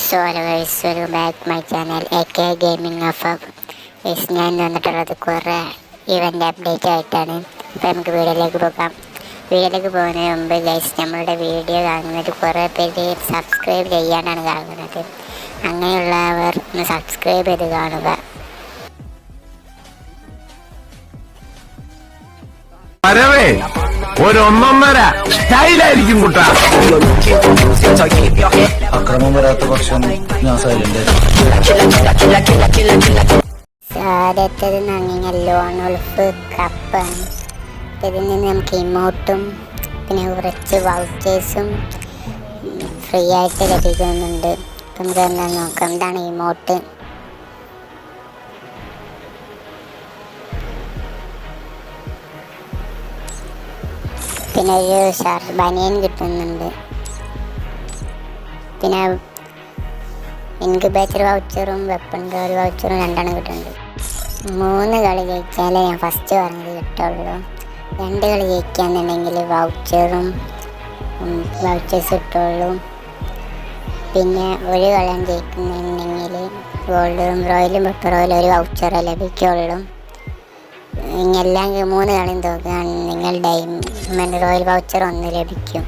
So hello guys, welcome back my channel AK gaming of. ഞാൻ വന്നിട്ടുള്ളത് കുറേ event update ആയിട്ടാണ്. അപ്പോൾ നമുക്ക് വീഡിയോയിലേക്ക് പോകാം. വീഡിയോയിലേക്ക് പോകുന്നതിന് മുമ്പ് ഗൈസ്, നമ്മളുടെ വീഡിയോ കാണുന്നത് കുറേ പേര് സബ്സ്ക്രൈബ് ചെയ്യാനാണ് കാണുന്നത്. അങ്ങനെയുള്ളവർ ഒന്ന് സബ്സ്ക്രൈബ് ചെയ്ത് കാണുക. വരവേ ഒരൊന്നൊന്നര സ്റ്റൈലായിരിക്കും കുട്ടാ. അക്രമം വരാത്ത പക്ഷം ഞാൻ സൈലന്റ്. ആദ്യത്തേത് നങ്ങിയ ലോൺ ഉൾഫ് കപ്പാണ്. ഇതിൽ നിന്ന് നമുക്ക് ഇമോട്ടും പിന്നെ കുറച്ച് വൗച്ചേഴ്സും ഫ്രീ ആയിട്ട് ലഭിക്കുന്നുണ്ട്. നമുക്ക് എന്താ നോക്കാം. എന്താണ് ഇമോട്ട്? പിന്നെ ഒരു ബനിയൻ കിട്ടുന്നുണ്ട്. പിന്നെ ഇൻക്യുബേറ്റർ വൗച്ചറും വെപ്പൺ ഗേൾ വൗച്ചറും രണ്ടെണ്ണം കിട്ടുന്നുണ്ട്. 3 കളി ജയിച്ചാലേ ഞാൻ ഫസ്റ്റ് പറഞ്ഞത് കിട്ടുള്ളൂ. 2 കളി ജയിക്കുകയെന്നുണ്ടെങ്കിൽ വൗച്ചേഴ്സ് കിട്ടുള്ളൂ. പിന്നെ ഒരു കളി ജയിക്കുന്നുണ്ടെങ്കിൽ ഗോൾഡും റോയലും പെപ്പർ റോയിലും ഒരു വൗച്ചറേ ലഭിക്കുള്ളൂ. എല്ലാം 3 കളിയും തോക്കുകയാണെങ്കിൽ ഡയമണ്ട് റോയൽ വൗച്ചർ 1 ലഭിക്കും.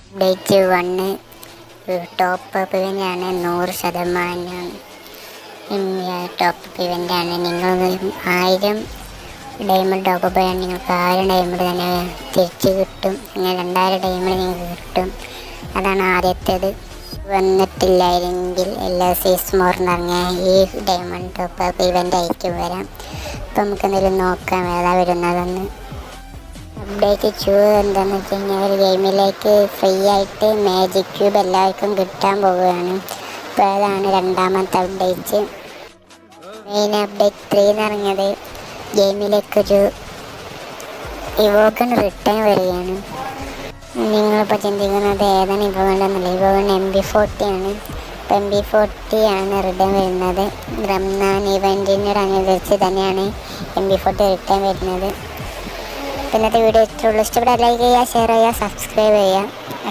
അപ്ഡേറ്റ് 1 ടോപ്പ് അപ്പ് ഇവൻ്റാണ്. 100% ടോപ്പ് അപ്പ് ഇവൻ്റാണ്. നിങ്ങൾ 1000 ഡയമണ്ട് ടോപ്പ് അപ്പ് ചെയ്യാൻ നിങ്ങൾക്ക് 1000 ഡയമണ്ട് തന്നെ തിരിച്ച് കിട്ടും. അങ്ങനെ 2000 ഡയമണ്ട് നിങ്ങൾക്ക് കിട്ടും. അതാണ് ആദ്യത്തേത്. വന്നിട്ടില്ലായെങ്കിൽ എല്ലാ സീസ്മോറിന് ഇറങ്ങിയ ഈ ഡയമണ്ട് ടോപ്പ് അപ്പ് ഇവൻ്റ് ആയിരിക്കും വരാം. അപ്പോൾ നമുക്ക് എന്തെങ്കിലും നോക്കാം ഏതാ വരുന്നതെന്ന്. അപ്ഡേറ്റ് 2 എന്താണെന്ന് വെച്ച് കഴിഞ്ഞാൽ ഒരു ഗെയിമിലേക്ക് ഫ്രീ ആയിട്ട് മാജിക് ക്യൂബ് എല്ലാവർക്കും കിട്ടാൻ പോവുകയാണ്. അപ്പോൾ അതാണ് രണ്ടാമത്തെ അപ്ഡേറ്റ്. മെയിൻ അപ്ഡേറ്റ് 3 എന്ന് പറഞ്ഞത് ഗെയിമിലേക്കൊരു ഇവോഗൺ റിട്ടേൺ വരികയാണ്. നിങ്ങളിപ്പോൾ ചിന്തിക്കുന്നത് ഏതാണ് ഇവോഗണെന്നല്ല. ഇവോഗൺ MP40 ആണ്. ഇപ്പോൾ MP40 ആണ് റിട്ടേൺ വരുന്നത്. റംസാൻ ഇവൻറ്റിനോടനുബന്ധിച്ച് തന്നെയാണ് MP40 റിട്ടേൺ വരുന്നത്. ഇന്നത്തെ വീഡിയോ ഇത്രയുള്ളൂ. ഇഷ്ടപ്പെട്ടാൽ ലൈക്ക് ചെയ്യുക, ഷെയർ ചെയ്യുക, സബ്സ്ക്രൈബ് ചെയ്യുക.